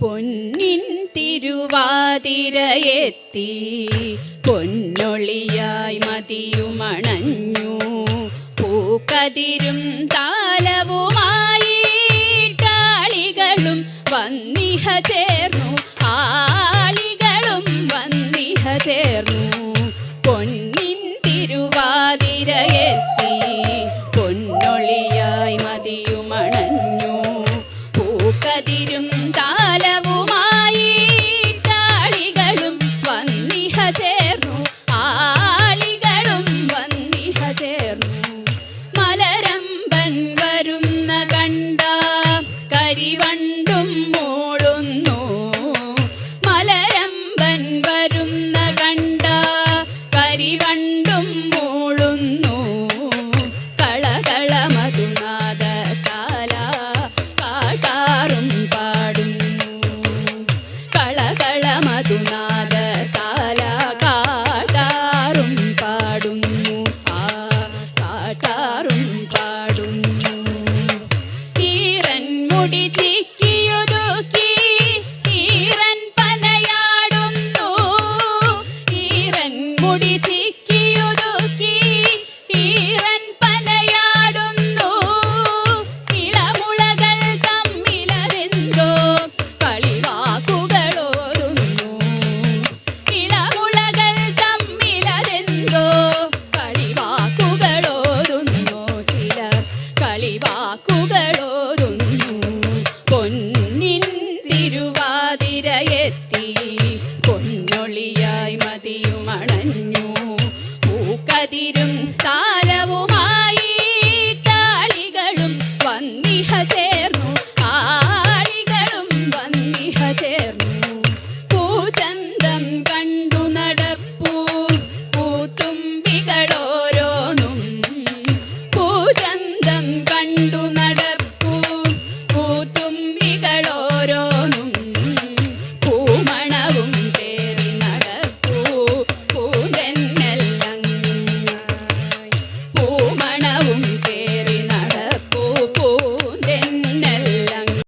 പൊന്നിൻ തിരുവാതിരയെത്തി പൊന്നൊളിയായി മതിയുമണഞ്ഞു പൂക്കതിരും താലവുമായി കാളികളും വന്നിഹ ചേർന്നു ആളികളും വന്നിഹ ചേർന്നു പൊന്നിൻ തിരുവാതിരയെത്തി പൊന്നൊളിയായി മതിയുമണഞ്ഞു പൂക്കതിരും താലവുമായി കാളികളും വന്നിഹ ചേർന്നു ആളികളും വന്നിഹ ചേർന്നു മലരമ്പൻ വരുന്ന കണ്ട കരിവണ്ടും മൂളുന്നു മലരമ്പൻ വരുന്ന കണ്ട കരിവണ്ടും മൂളുന്നു കളകള മധുനാദ കാല കാട്ടാറും പാടുന്നു കളകള മധുനാദ കാല കാട്ടാറും പാടുന്നു ആ കാട്ടാറും പാടുന്നു ഈറൻ മുടി